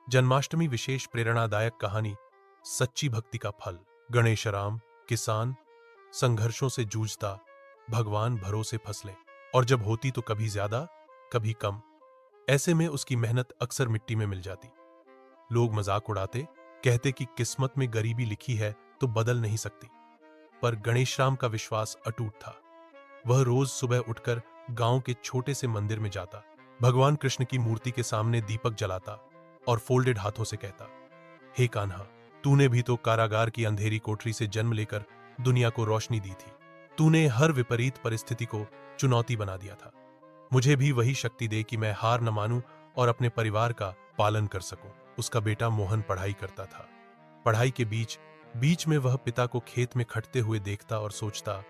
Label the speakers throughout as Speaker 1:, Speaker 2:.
Speaker 1: जन्माष्टमी विशेष प्रेरणादायक कहानी। सच्ची भक्ति का फल। गणेशराम, किसान, संघर्षों से जूझता, भगवान भरोसे फसले, और जब होती तो कभी ज्यादा कभी कम। ऐसे में उसकी मेहनत अक्सर मिट्टी में मिल जाती। लोग मजाक उड़ाते, कहते कि किस्मत में गरीबी लिखी है तो बदल नहीं सकती। पर गणेशराम का विश्वास अटूट था। वह रोज सुबह उठकर गांव के छोटे से मंदिर में जाता, भगवान कृष्ण की मूर्ति के सामने दीपक जलाता और फोल्डेड हाथों से कहता, हे कान्हा, तूने भी तो कारागार की अंधेरी कोठरी से जन्म लेकर दुनिया को रोशनी दी थी। तूने हर विपरीत परिस्थिति को चुनौती बना दिया था। मुझे भी वही शक्ति दे कि मैं हार न मानूं और अपने परिवार का पालन कर सकूं। उसका बेटा मोहन पढ़ाई करता था। पढ़ाई के बीच बीच में वह पिता को खेत में खटते हुए देखता और सोचता,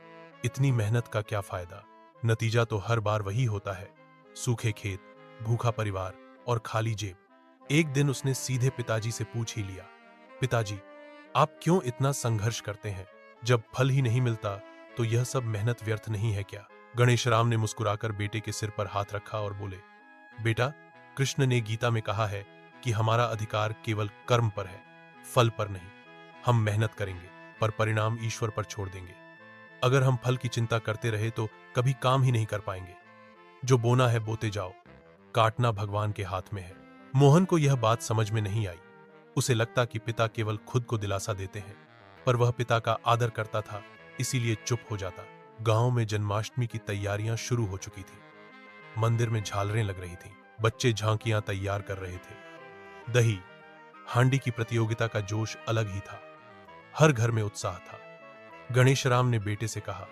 Speaker 1: इतनी मेहनत का क्या फायदा। नतीजा तो हर बार वही होता है, सूखे खेत, भूखा परिवार और खाली जेब। एक दिन उसने सीधे पिताजी से पूछ ही लिया, पिताजी, आप क्यों इतना संघर्ष करते हैं? जब फल ही नहीं मिलता तो यह सब मेहनत व्यर्थ नहीं है क्या? गणेशराम ने मुस्कुराकर बेटे के सिर पर हाथ रखा और बोले, बेटा, कृष्ण ने गीता में कहा है कि हमारा अधिकार केवल कर्म पर है, फल पर नहीं। हम मेहनत करेंगे पर परिणाम ईश्वर पर छोड़ देंगे। अगर हम फल की चिंता करते रहे तो कभी काम ही नहीं कर पाएंगे। जो बोना है बोते जाओ, काटना भगवान के हाथ में है। मोहन को यह बात समझ में नहीं आई। उसे लगता कि पिता केवल खुद को दिलासा देते हैं, पर वह पिता का आदर करता था, इसीलिए चुप हो जाता। गांव में जन्माष्टमी की तैयारियां शुरू हो चुकी थी। मंदिर में झालरें लग रही थीं, बच्चे झांकियां तैयार कर रहे थे। दही हांडी की प्रतियोगिता का जोश अलग ही था। हर घर में उत्साह था। गणेशराम ने बेटे से कहा,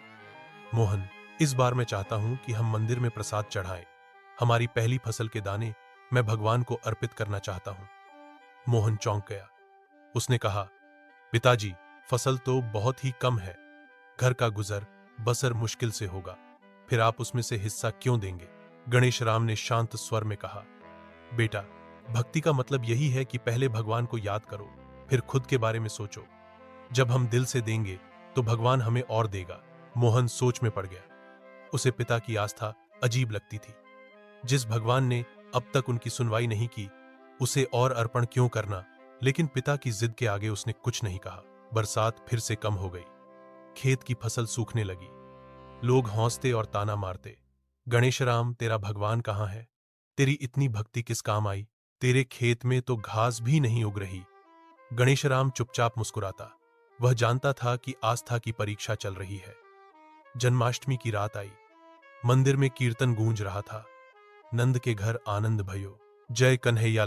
Speaker 1: मोहन, इस बार मैं चाहता हूं कि हम मंदिर में प्रसाद चढ़ाएं। हमारी पहली फसल के दाने मैं भगवान को अर्पित करना चाहता हूं। मोहन चौंक गया। उसने कहा, पिताजी, फसल तो बहुत ही कम है। घर का गुजर बसर मुश्किल से होगा, फिर आप उसमें से हिस्सा क्यों देंगे? गणेशराम ने शांत स्वर में कहा, बेटा, भक्ति का मतलब यही है कि पहले भगवान को याद करो, फिर खुद के बारे में सोचो। जब हम दिल से देंगे तो भगवान हमें और देगा। मोहन सोच में पड़ गया। उसे पिता की आस्था अजीब लगती थी। जिस भगवान ने अब तक उनकी सुनवाई नहीं की, उसे और अर्पण क्यों करना? लेकिन पिता की जिद के आगे उसने कुछ नहीं कहा। बरसात फिर से कम हो गई। खेत की फसल सूखने लगी। लोग हौंसते और ताना मारते, गणेशराम, तेरा भगवान कहाँ है? तेरी इतनी भक्ति किस काम आई? तेरे खेत में तो घास भी नहीं उग रही। गणेशराम चुपचाप मुस्कुराता। वह जानता था कि आस्था की परीक्षा चल रही है। जन्माष्टमी की रात आई। मंदिर में कीर्तन गूंज रहा था। नंद के घर आनंद भयो, जय कन्हैया।